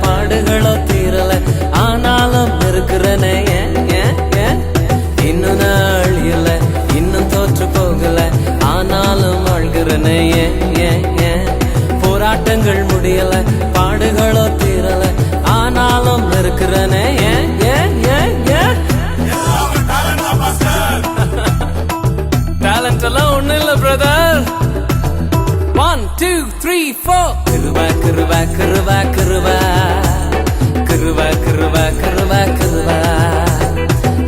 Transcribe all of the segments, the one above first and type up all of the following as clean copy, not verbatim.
பாடுகளோ தீரல, ஆனாலும் இருக்கிறனே இன்னும் நாள் இல்ல, இன்னும் தோற்று போகல, ஆனாலும் வாழ்கிறனே போராட்டங்கள் முடியல, பாடுகளோ தீரல, ஆனாலும் இருக்கிறனே டேலண்ட் எல்லாம் ஒண்ணு இல்ல பிரதர். 1 2 3 4 கிருபா கிருபா கிருபா கிருபா கிருபா கிருபா கிருபா கிருபா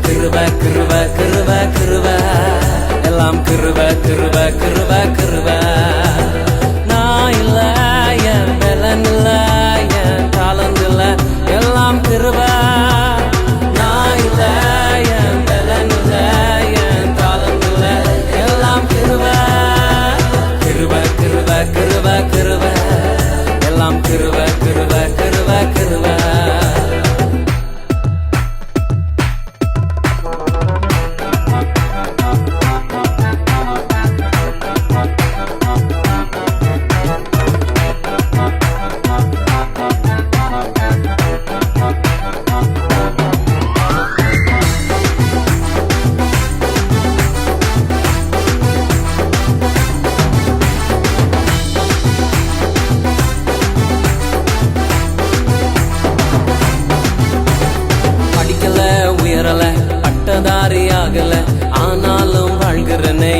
கிருபா கிருபா கிருபா கிருபா எல்லாம் கிருபா கிருபா கிருபா கிருபா. நான் இல்ல, என் பலன் இல்ல, என் டாலண்ட் இல்ல, எல்லாம் கிருபா. நான் இல்ல, என் பலன் இல்ல, என் டாலண்ட் இல்ல, எல்லாம் கிருபா. கிருபா கிருபா கிருபா கிருபா எல்லாம் கிருபா கிருபா கிருபா கிருபா. உயரல, பட்டதாரி ஆகல, ஆனாலும் வாழ்கிறனே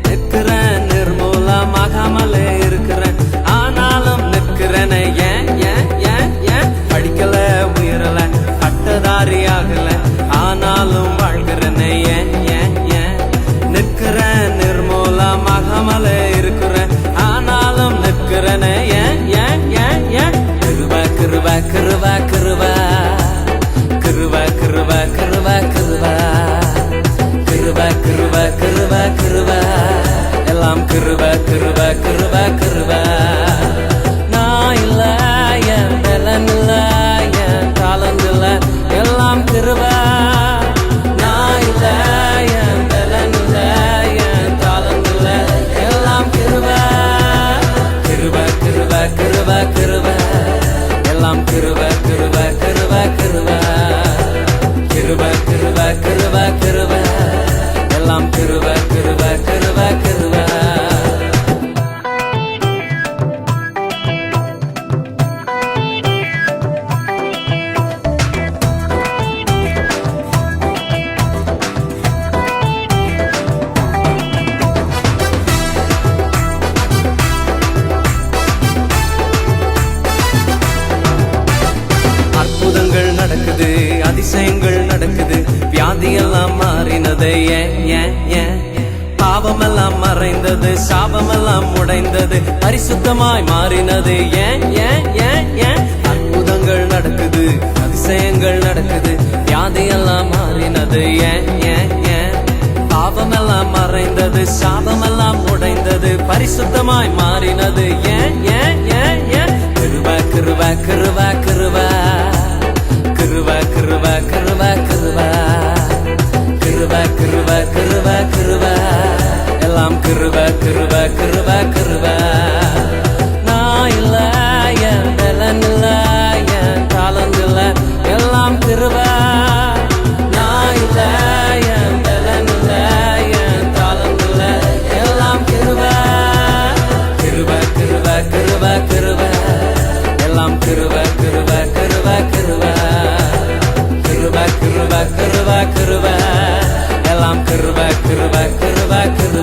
நிற்கிறேன், நிர்மூலமாகாமலே இருக்கிறேன், ஆனாலும் நிற்கிறனே படிக்கல, உயரல, பட்டதாரி ஆகல, ஆனாலும் வாழ்கிறனே நிற்கிறேன், நிர்மூலமாகாமலே இருக்கிறேன், ஆனாலும் நிற்கிறனே கிருபா கிருபா கிருபா கிருபா கிருபா கிருபா கிருபா கிருபா கிருபா கிருபா கிருபா கிருபா எல்லாம் கிருபா கிருபா கிருபா கிருபா. நான் இல்ல, என் பலன் இல்ல, என் டாலண்ட் இல்ல, எல்லாம் கிருபா. நான் இல்ல, என் பலன் இல்ல, என் டாலண்ட் இல்ல, எல்லாம் கிருபா. கிருபா கிருபா கிருபா கிருபா எல்லாம் கிருபா கிருபா கிருபா கிருபா கிருபா கிருபா கிருபா கிருபா எல்லாம் கிருபா கிருபா கிருபா கிருபா. அற்புதங்கள் நடக்குது, அதிசயங்கள் நடக்குது, வியாதியெல்லாம் மாறினது பாவமெல்லாம் மறைந்தது, சாபமெல்லாம் உடைந்தது, பரிசுத்தமாய் மாறினது அற்புதங்கள் நடக்குது, அதிசயங்கள் நடக்குது, வியாதியெல்லாம் மாறினது பாவமெல்லாம் மறைந்தது, சாபமெல்லாம் உடைந்தது, பரிசுத்தமாய் மாறினது கிருபா கிருபா கிருபா கிருபா கிருபா கிருபா கிருபா கிருபா கிருபா கிருபா கிருபா கிருபா எல்லாம் கிருபா கிருபா கிருபா கிருபா. நான் இல்ல, என் பலன் இல்ல, என் டாலண்ட் இல்ல, எல்லாம் கிருபா. நான் இல்ல, என் பலன் இல்ல, என் டாலண்ட் இல்ல, எல்லாம் கிருபா. கிருபா கிருபா கிருபா கிருபா எல்லாம் கிருபா கிருபா கிருபா கிருபா கிருபா கிருபா கிருபா கிருபா எல்லாம் கிருபா கிருபா கிருபா கிருபா.